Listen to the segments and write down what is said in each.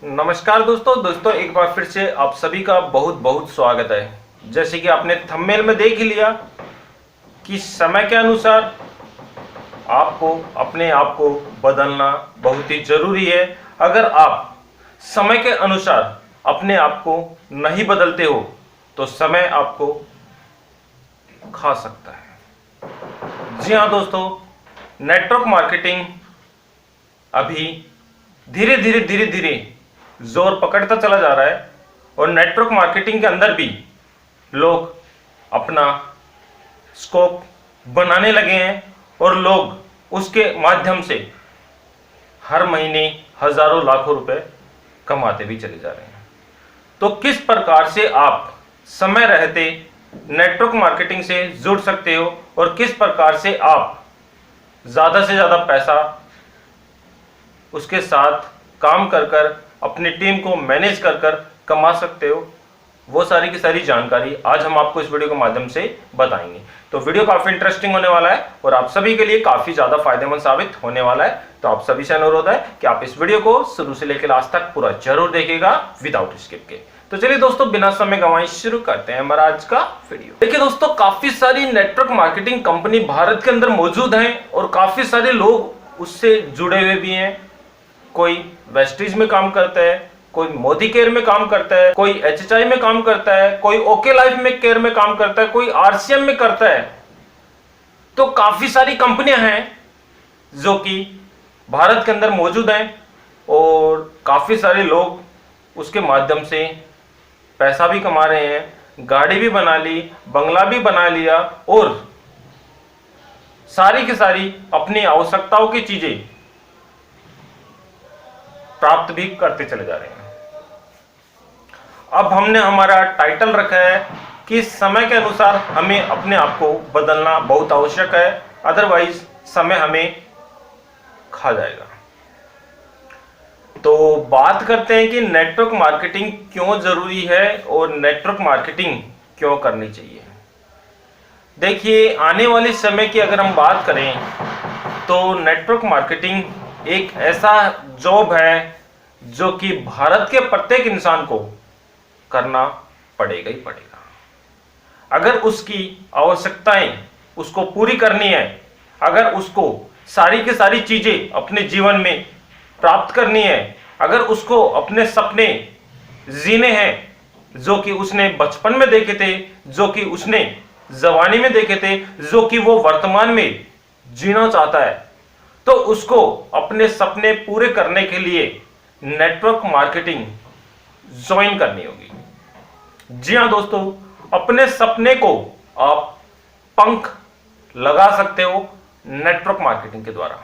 नमस्कार दोस्तों एक बार फिर से आप सभी का बहुत बहुत स्वागत है। जैसे कि आपने थंबनेल में देख ही लिया कि समय के अनुसार आपको अपने आप को बदलना बहुत ही जरूरी है। अगर आप समय के अनुसार अपने आप को नहीं बदलते हो तो समय आपको खा सकता है। जी हाँ दोस्तों, नेटवर्क मार्केटिंग अभी धीरे धीरे जोर पकड़ता चला जा रहा है और नेटवर्क मार्केटिंग के अंदर भी लोग अपना स्कोप बनाने लगे हैं और लोग उसके माध्यम से हर महीने हजारों लाखों रुपए कमाते भी चले जा रहे हैं। तो किस प्रकार से आप समय रहते नेटवर्क मार्केटिंग से जुड़ सकते हो और किस प्रकार से आप ज़्यादा से ज़्यादा पैसा उसके साथ काम कर अपनी टीम को मैनेज कर कमा सकते हो, वो सारी की सारी जानकारी आज हम आपको इस वीडियो के माध्यम से बताएंगे। तो वीडियो काफी इंटरेस्टिंग होने वाला है और आप सभी के लिए काफी ज्यादा फायदेमंद साबित होने वाला है। तो आप सभी से अनुरोध है कि आप इस वीडियो को शुरू से लेकर लास्ट तक पूरा जरूर देखिएगा विदाउट स्किप के। तो चलिए दोस्तों, बिना समय गंवाए शुरू करते हैं हमारा आज का वीडियो। देखिए दोस्तों, काफी सारी नेटवर्क मार्केटिंग कंपनी भारत के अंदर मौजूद हैं और काफी सारे लोग उससे जुड़े हुए भी हैं। कोई वेस्टीज में काम करता है, कोई मोदी केयर में काम करता है, कोई एचएचआई में काम करता है, कोई ओके लाइफ में केयर में काम करता है, कोई आरसीएम में करता है। तो काफी सारी कंपनियां हैं जो कि भारत के अंदर मौजूद हैं और काफी सारे लोग उसके माध्यम से पैसा भी कमा रहे हैं, गाड़ी भी बना ली, बंगला भी बना लिया और सारी की सारी अपनी आवश्यकताओं की चीजें प्राप्त भी करते चले जा रहे हैं। अब हमने हमारा टाइटल रखा है कि समय के अनुसार हमें अपने आप को बदलना बहुत आवश्यक है, अदरवाइज समय हमें खा जाएगा। तो बात करते हैं कि नेटवर्क मार्केटिंग क्यों जरूरी है और नेटवर्क मार्केटिंग क्यों करनी चाहिए। देखिए, आने वाले समय की अगर हम बात करें तो नेटवर्क मार्केटिंग एक ऐसा जॉब है जो कि भारत के प्रत्येक इंसान को करना पड़ेगा ही पड़ेगा। अगर उसकी आवश्यकताएं उसको पूरी करनी है, अगर उसको सारी की सारी चीजें अपने जीवन में प्राप्त करनी है, अगर उसको अपने सपने जीने हैं जो कि उसने बचपन में देखे थे, जो कि उसने जवानी में देखे थे, जो कि वो वर्तमान में जीना चाहता है, तो उसको अपने सपने पूरे करने के लिए नेटवर्क मार्केटिंग ज्वाइन करनी होगी। जी हां दोस्तों, अपने सपने को आप पंख लगा सकते हो नेटवर्क मार्केटिंग के द्वारा।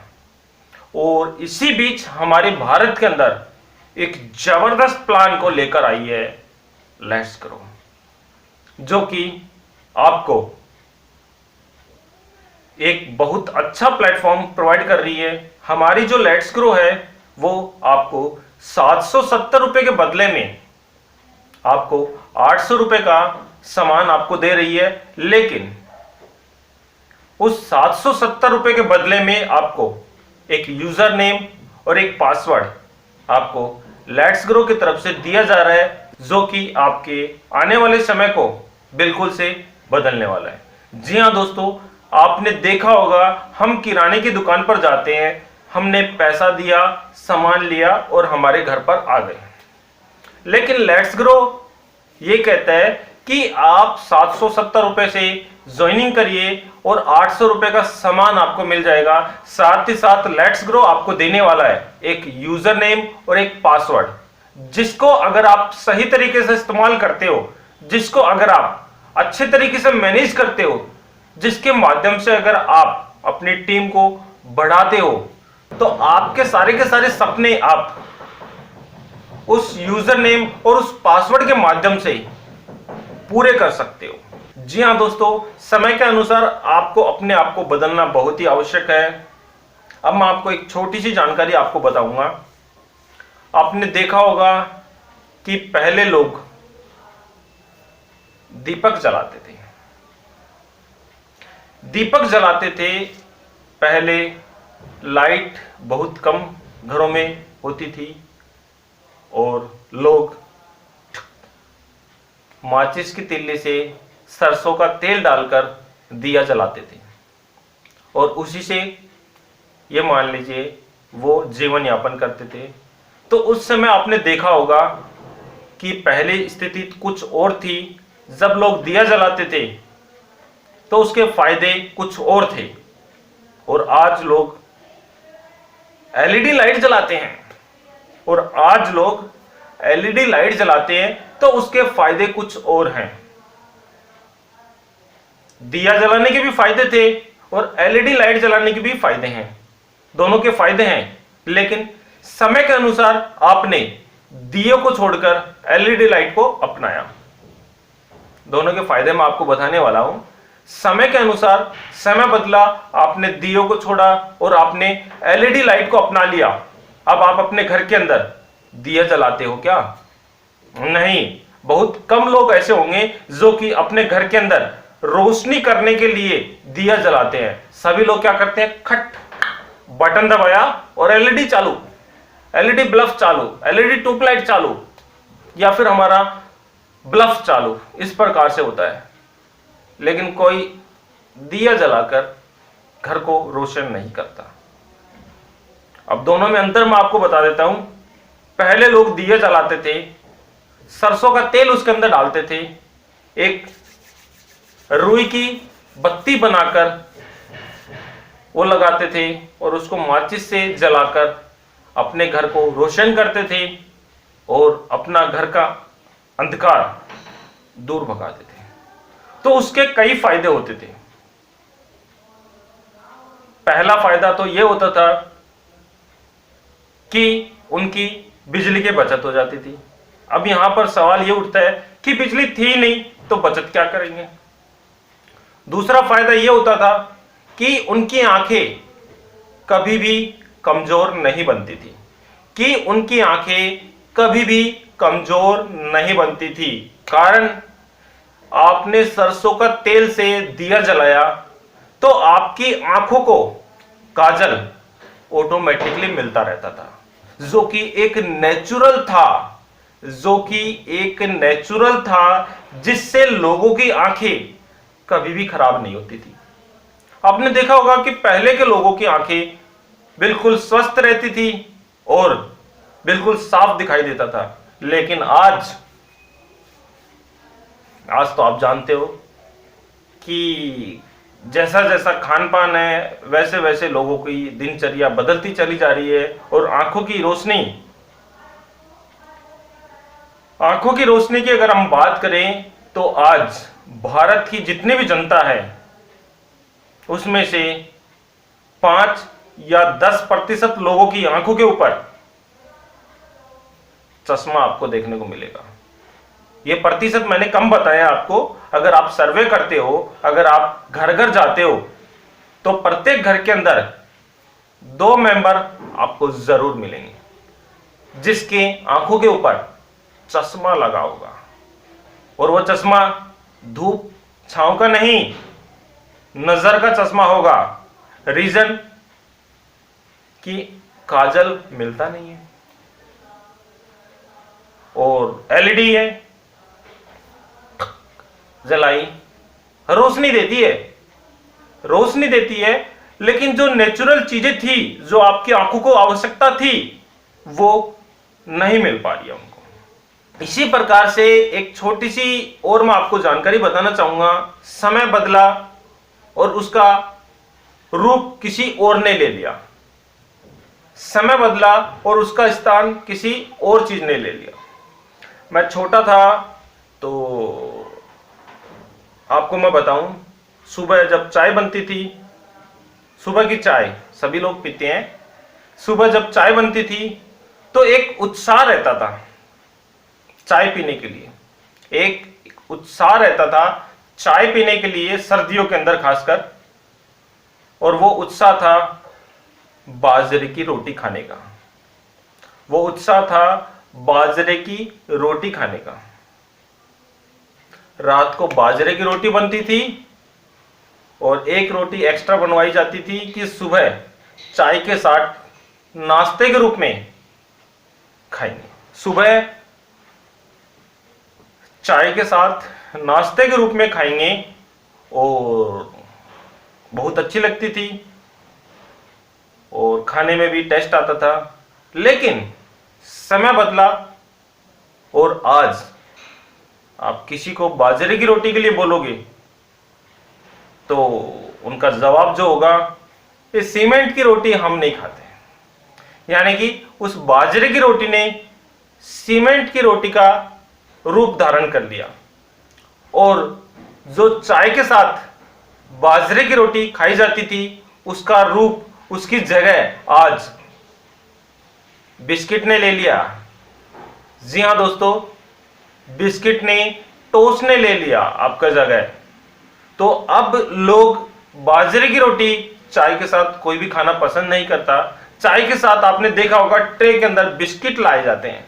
और इसी बीच हमारे भारत के अंदर एक जबरदस्त प्लान को लेकर आई है लेट्स ग्रो, जो कि आपको एक बहुत अच्छा प्लेटफॉर्म प्रोवाइड कर रही है। हमारी जो लेट्स ग्रो है वो आपको 770 रुपए के बदले में आपको 800 रुपए का सामान आपको दे रही है, लेकिन उस 770 रुपए के बदले में आपको एक यूजर नेम और एक पासवर्ड आपको लेट्स ग्रो की तरफ से दिया जा रहा है, जो कि आपके आने वाले समय को बिल्कुल से बदलने वाला है। जी हां दोस्तों, आपने देखा होगा, हम किराने की दुकान पर जाते हैं, हमने पैसा दिया, सामान लिया और हमारे घर पर आ गए। लेकिन लेट्स ग्रो ये कहता है कि आप 770 रुपए से ज्वाइनिंग करिए और 800 रुपए का सामान आपको मिल जाएगा। साथ ही साथ लेट्स ग्रो आपको देने वाला है एक यूजर नेम और एक पासवर्ड, जिसको अगर आप सही तरीके से इस्तेमाल करते हो, जिसको अगर आप अच्छे तरीके से मैनेज करते हो, जिसके माध्यम से अगर आप अपनी टीम को बढ़ाते हो, तो आपके सारे के सारे सपने आप उस यूजर नेम और उस पासवर्ड के माध्यम से पूरे कर सकते हो। जी हां दोस्तों, समय के अनुसार आपको अपने आप को बदलना बहुत ही आवश्यक है। अब मैं आपको एक छोटी सी जानकारी आपको बताऊंगा। आपने देखा होगा कि पहले लोग दीपक जलाते थे। दीपक जलाते थे, पहले लाइट बहुत कम घरों में होती थी, और लोग माचिस की तिल्ली से सरसों का तेल डालकर दिया जलाते थे और उसी से ये मान लीजिए वो जीवन यापन करते थे। तो उस समय आपने देखा होगा कि पहले स्थिति कुछ और थी। जब लोग दिया जलाते थे तो उसके फायदे कुछ और थे, और आज लोग एलईडी लाइट जलाते हैं, और आज लोग एलईडी लाइट जलाते हैं तो उसके फायदे कुछ और हैं। दिया जलाने के भी फायदे थे और एलईडी लाइट जलाने के भी फायदे हैं, दोनों के फायदे हैं, लेकिन समय के अनुसार आपने दिए को छोड़कर एलईडी लाइट को अपनाया। दोनों के फायदे मैं आपको बताने वाला हूं। समय के अनुसार समय बदला, आपने दियों को छोड़ा और आपने एलईडी लाइट को अपना लिया। अब आप अपने घर के अंदर दिया जलाते हो क्या? नहीं। बहुत कम लोग ऐसे होंगे जो कि अपने घर के अंदर रोशनी करने के लिए दिया जलाते हैं। सभी लोग क्या करते हैं? खट बटन दबाया और एलईडी चालू, एलईडी बल्ब चालू, एलईडी ट्यूबलाइट चालू, या फिर हमारा बल्ब चालू, इस प्रकार से होता है। लेकिन कोई दिया जलाकर घर को रोशन नहीं करता। अब दोनों में अंतर मैं आपको बता देता हूं। पहले लोग दिया जलाते थे, सरसों का तेल उसके अंदर डालते थे, एक रुई की बत्ती बनाकर वो लगाते थे और उसको माचिस से जलाकर अपने घर को रोशन करते थे और अपना घर का अंधकार दूर भगाते थे। तो उसके कई फायदे होते थे। पहला फायदा तो यह होता था कि उनकी बिजली की बचत हो जाती थी। अब यहां पर सवाल यह उठता है कि बिजली थी नहीं तो बचत क्या करेंगे। दूसरा फायदा यह होता था कि उनकी आंखें कभी भी कमजोर नहीं बनती थी, कि उनकी आंखें कभी भी कमजोर नहीं बनती थी। कारण आपने सरसों का तेल से दिया जलाया तो आपकी आंखों को काजल ऑटोमेटिकली मिलता रहता था, जो कि एक नेचुरल था, जिससे लोगों की आंखें कभी भी खराब नहीं होती थी। आपने देखा होगा कि पहले के लोगों की आंखें बिल्कुल स्वस्थ रहती थी और बिल्कुल साफ दिखाई देता था। लेकिन आज तो आप जानते हो कि जैसा जैसा खान पान है वैसे वैसे लोगों की दिनचर्या बदलती चली जा रही है, और आंखों की रोशनी की अगर हम बात करें तो आज भारत की जितनी भी जनता है उसमें से 5 या 10% लोगों की आंखों के ऊपर चश्मा आपको देखने को मिलेगा। यह प्रतिशत मैंने कम बताया आपको। अगर आप सर्वे करते हो, अगर आप घर घर जाते हो, तो प्रत्येक घर के अंदर 2 मेंबर आपको जरूर मिलेंगे जिसके आंखों के ऊपर चश्मा लगा होगा, और वह चश्मा धूप छांव का नहीं, नजर का चश्मा होगा। रीजन कि काजल मिलता नहीं है और एलईडी है, जलाई रोशनी देती है, लेकिन जो नेचुरल चीजें थी, जो आपकी आंखों को आवश्यकता थी, वो नहीं मिल पा रही है उनको। इसी प्रकार से एक छोटी सी और मैं आपको जानकारी बताना चाहूंगा। समय बदला और उसका रूप किसी और ने ले लिया। समय बदला और उसका स्थान किसी और चीज ने ले लिया। मैं छोटा था तो आपको मैं बताऊं, सुबह जब चाय बनती थी, सुबह की चाय सभी लोग पीते हैं, सुबह जब चाय बनती थी तो एक उत्साह रहता था चाय पीने के लिए, एक उत्साह रहता था चाय पीने के लिए, सर्दियों के अंदर खासकर। और वो उत्साह था बाजरे की रोटी खाने का, वो उत्साह था बाजरे की रोटी खाने का। रात को बाजरे की रोटी बनती थी और एक रोटी एक्स्ट्रा बनवाई जाती थी कि सुबह चाय के साथ नाश्ते के रूप में खाएंगे। सुबह चाय के साथ नाश्ते के रूप में खाएंगे और बहुत अच्छी लगती थी और खाने में भी टेस्ट आता था। लेकिन समय बदला और आज आप किसी को बाजरे की रोटी के लिए बोलोगे तो उनका जवाब जो होगा, ये सीमेंट की रोटी हम नहीं खाते। यानी कि उस बाजरे की रोटी ने सीमेंट की रोटी का रूप धारण कर लिया और जो चाय के साथ बाजरे की रोटी खाई जाती थी उसका रूप, उसकी जगह आज बिस्किट ने ले लिया। जी हां दोस्तों, बिस्किट ने, टोस्ट ने ले लिया आपका जगह। तो अब लोग बाजरे की रोटी चाय के साथ कोई भी खाना पसंद नहीं करता। चाय के साथ आपने देखा होगा ट्रे के अंदर बिस्किट लाए जाते हैं।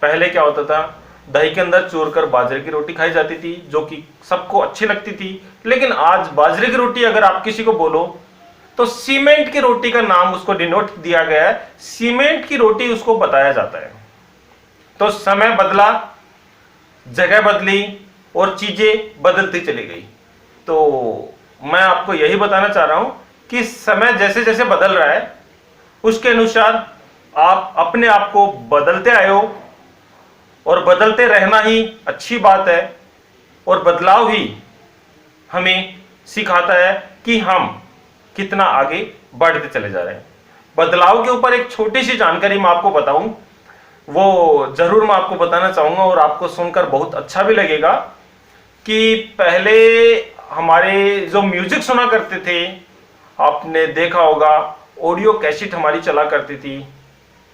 पहले क्या होता था, दही के अंदर चूर कर बाजरे की रोटी खाई जाती थी जो कि सबको अच्छी लगती थी। लेकिन आज बाजरे की रोटी अगर आप किसी को बोलो तो सीमेंट की रोटी का नाम उसको डिनोट दिया गया है, सीमेंट की रोटी उसको बताया जाता है। तो समय बदला, जगह बदली और चीजें बदलती चली गई। तो मैं आपको यही बताना चाह रहा हूं कि समय जैसे जैसे बदल रहा है उसके अनुसार आप अपने आप को बदलते आए हो और बदलते रहना ही अच्छी बात है। और बदलाव ही हमें सिखाता है कि हम कितना आगे बढ़ते चले जा रहे हैं। बदलाव के ऊपर एक छोटी सी जानकारी मैं आपको बताऊं, वो जरूर मैं आपको बताना चाहूंगा और आपको सुनकर बहुत अच्छा भी लगेगा कि पहले हमारे जो म्यूजिक सुना करते थे, आपने देखा होगा ऑडियो कैसेट हमारी चला करती थी।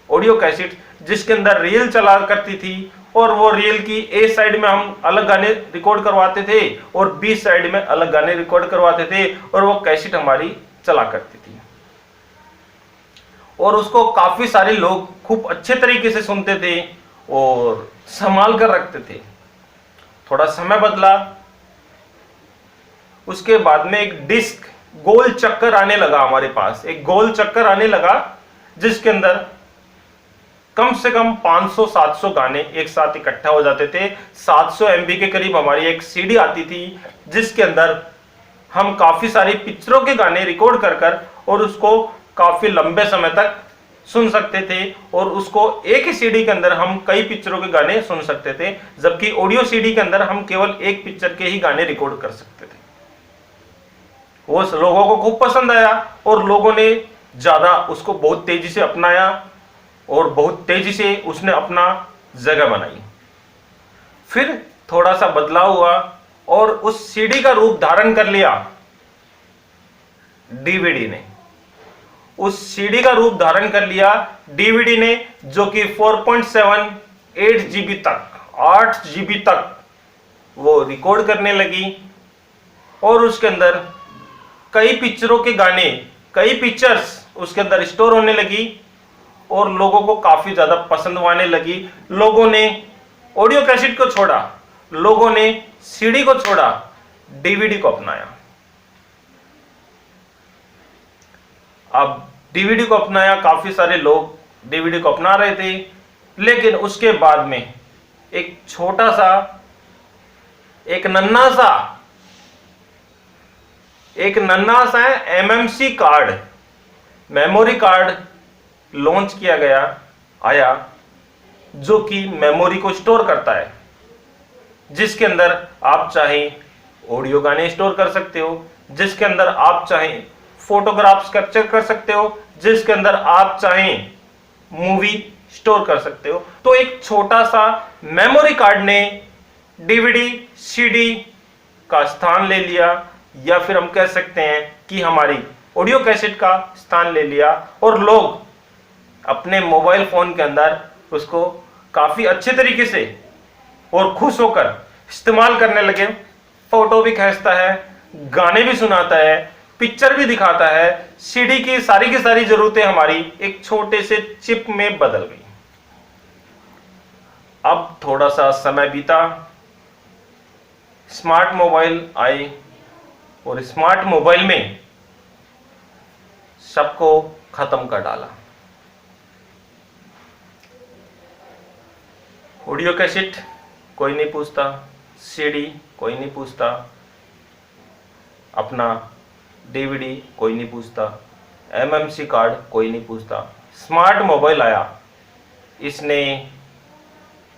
ऑडियो कैसेट जिसके अंदर रील चला करती थी और वो रील की ए साइड में हम अलग गाने रिकॉर्ड करवाते थे और बी साइड में अलग गाने रिकॉर्ड करवाते थे और वो कैसेट हमारी चला करती थी और उसको काफी सारे लोग खूब अच्छे तरीके से सुनते थे और संभाल कर रखते थे। थोड़ा समय बदला, उसके बाद में एक डिस्क गोल चक्कर आने लगा हमारे पास, एक गोल चक्कर आने लगा जिसके अंदर कम से कम 500-700 गाने एक साथ इकट्ठा हो जाते थे। 700 MB के करीब हमारी एक सीडी आती थी जिसके अंदर हम काफी सारी पिक्चरों के गाने रिकॉर्ड कर और उसको काफी लंबे समय तक सुन सकते थे और उसको एक ही सीडी के अंदर हम कई पिक्चरों के गाने सुन सकते थे, जबकि ऑडियो सीडी के अंदर हम केवल एक पिक्चर के ही गाने रिकॉर्ड कर सकते थे। वो लोगों को खूब पसंद आया और लोगों ने ज्यादा उसको बहुत तेजी से अपनाया और बहुत तेजी से उसने अपना जगह बनाई। फिर थोड़ा सा बदलाव हुआ और उस सीडी का रूप धारण कर लिया डीवीडी ने। उस सीडी का रूप धारण कर लिया डीवीडी ने, जो कि 4.7 8 GB तक, 8 GB तक वो रिकॉर्ड करने लगी और उसके अंदर कई पिक्चरों के गाने, कई पिक्चर्स उसके अंदर स्टोर होने लगी और लोगों को काफी ज्यादा पसंद आने लगी। लोगों ने ऑडियो कैसेट को छोड़ा, लोगों ने सीडी को छोड़ा, डीवीडी को अपनाया। अब डीवीडी को अपनाया, काफी सारे लोग डीवीडी को अपना रहे थे। लेकिन उसके बाद में एक छोटा सा, एक नन्हा सा MMC card, memory card launch किया गया, आया, जो कि मेमोरी को स्टोर करता है, जिसके अंदर आप चाहे ऑडियो गाने स्टोर कर सकते हो, जिसके अंदर आप चाहे फोटोग्राफ्स कैप्चर कर सकते हो, जिसके अंदर आप चाहे मूवी स्टोर कर सकते हो। तो एक छोटा सा मेमोरी कार्ड ने डीवीडी सीडी का स्थान ले लिया, या फिर हम कह सकते हैं कि हमारी ऑडियो कैसेट का स्थान ले लिया और लोग अपने मोबाइल फोन के अंदर उसको काफी अच्छे तरीके से और खुश होकर इस्तेमाल करने लगे। फोटो भी खींचता है, गाने भी सुनाता है, पिक्चर भी दिखाता है। सीडी की सारी जरूरतें हमारी एक छोटे से चिप में बदल गई। अब थोड़ा सा समय बीता, स्मार्ट मोबाइल आए और स्मार्ट मोबाइल में सबको खत्म कर डाला। ऑडियो कैसेट कोई नहीं पूछता, सीडी कोई नहीं पूछता, अपना डीवीडी कोई नहीं पूछता, एमएमसी कार्ड कोई नहीं पूछता। स्मार्ट मोबाइल आया, इसने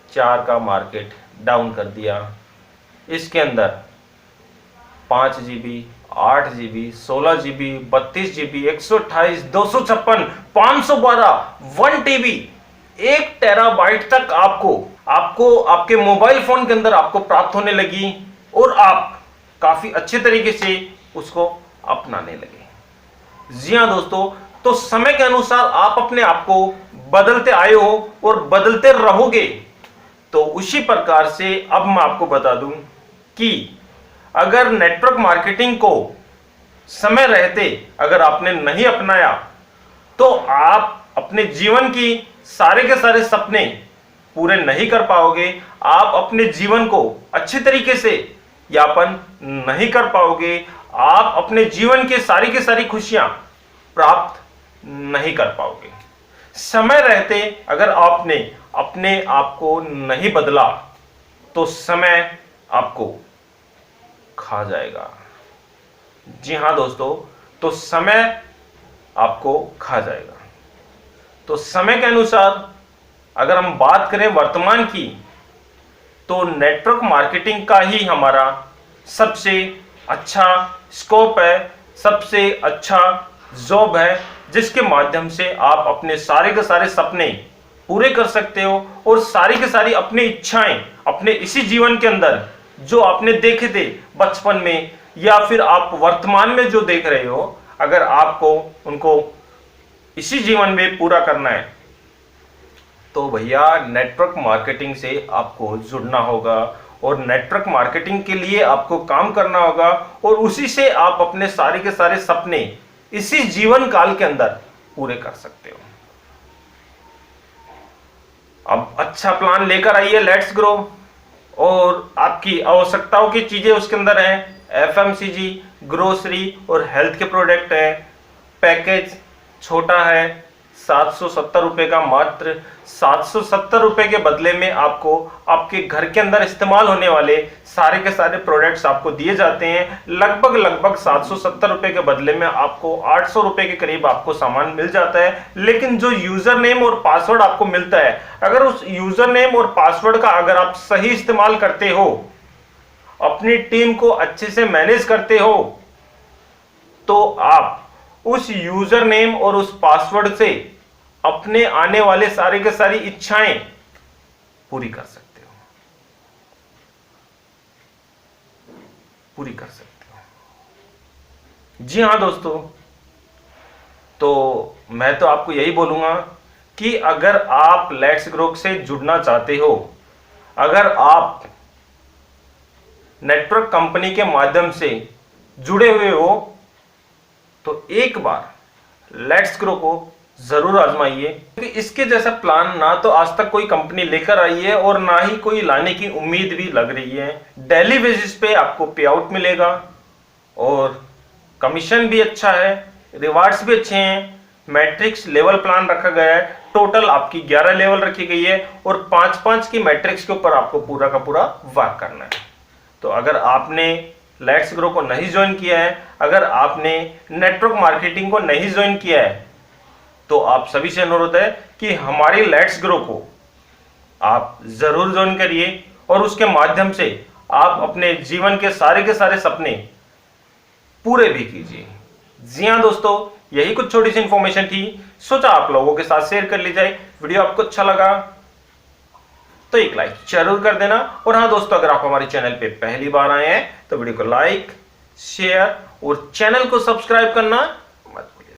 4 का मार्केट डाउन कर दिया। इसके अंदर 5 GB, 8 GB, 16 GB, 32 GB, 128, 256, 512, 1 TB, 1 terabyte तक आपको आपके मोबाइल फोन के अंदर आपको प्राप्त होने लगी और आप काफी अच्छे तरीके से उसको अपनाने लगे। जी हाँ दोस्तों, तो समय के अनुसार आप अपने आप को बदलते आए हो और बदलते रहोगे। तो उसी प्रकार से अब मैं आपको बता दूं कि अगर नेटवर्क मार्केटिंग को समय रहते अगर आपने नहीं अपनाया तो आप अपने जीवन की सारे के सारे सपने पूरे नहीं कर पाओगे, आप अपने जीवन को अच्छे तरीके से यापन नहीं कर पाओगे, आप अपने जीवन के सारी खुशियां प्राप्त नहीं कर पाओगे। समय रहते अगर आपने अपने आप को नहीं बदला तो समय आपको खा जाएगा। जी हां दोस्तों, तो समय आपको खा जाएगा। तो समय के अनुसार अगर हम बात करें वर्तमान की, तो नेटवर्क मार्केटिंग का ही हमारा सबसे अच्छा स्कोप है, सबसे अच्छा जॉब है, जिसके माध्यम से आप अपने सारे के सारे सपने पूरे कर सकते हो और सारी के सारी अपनी इच्छाएं अपने इसी जीवन के अंदर जो आपने देखे थे बचपन में या फिर आप वर्तमान में जो देख रहे हो, अगर आपको उनको इसी जीवन में पूरा करना है तो भैया नेटवर्क मार्केटिंग से आपको जुड़ना होगा और नेटवर्क मार्केटिंग के लिए आपको काम करना होगा और उसी से आप अपने सारे के सारे सपने इसी जीवन काल के अंदर पूरे कर सकते हो। अब अच्छा प्लान लेकर आइए, लेट्स ग्रो। और आपकी आवश्यकताओं की चीजें उसके अंदर हैं, एफएमसीजी, ग्रोसरी और हेल्थ के प्रोडक्ट है। पैकेज छोटा है, 770 रुपए का, मात्र 770 रुपए के बदले में आपको आपके घर के अंदर इस्तेमाल होने वाले सारे के सारे प्रोडक्ट्स आपको दिए जाते हैं। लगभग 770 रुपए के बदले में आपको 800 रुपए के करीब आपको सामान मिल जाता है। लेकिन जो यूजर नेम और पासवर्ड आपको मिलता है, अगर उस यूजर नेम और पासवर्ड का अगर आप सही इस्तेमाल करते हो, अपनी टीम को अच्छे से मैनेज करते हो, तो आप उस यूजर नेम और उस पासवर्ड से अपने आने वाले सारे के सारी इच्छाएं पूरी कर सकते हो, पूरी कर सकते हो। जी हां दोस्तों, तो मैं तो आपको यही बोलूंगा कि अगर आप लेट्स ग्रो से जुड़ना चाहते हो, अगर आप नेटवर्क कंपनी के माध्यम से जुड़े हुए हो, तो एक बार लेट्स ग्रो को जरूर आजमाइए, क्योंकि इसके जैसा प्लान ना तो आज तक कोई कंपनी लेकर आई है और ना ही कोई लाने की उम्मीद भी लग रही है। डेली बेसिस पे आपको पे आउट मिलेगा और कमीशन भी अच्छा है, रिवार्ड्स भी अच्छे हैं, मैट्रिक्स लेवल प्लान रखा गया है, टोटल आपकी 11 लेवल रखी गई है और 5-5 की मैट्रिक्स के ऊपर आपको पूरा का पूरा वर्क करना है। तो अगर आपने लेट्स ग्रो को नहीं ज्वाइन किया है, अगर आपने नेटवर्क मार्केटिंग को नहीं ज्वाइन किया है, तो आप सभी से अनुरोध है कि हमारी लेट्स ग्रो को आप जरूर ज्वाइन करिए और उसके माध्यम से आप अपने जीवन के सारे सपने पूरे भी कीजिए। जी हां दोस्तों, यही कुछ छोटी सी इंफॉर्मेशन थी, सोचा आप लोगों के साथ शेयर कर ली जाए। वीडियो आपको अच्छा लगा तो एक लाइक जरूर कर देना। और हाँ दोस्तों, अगर आप हमारे चैनल पे पहली बार आए हैं तो वीडियो को लाइक, शेयर और चैनल को सब्सक्राइब करना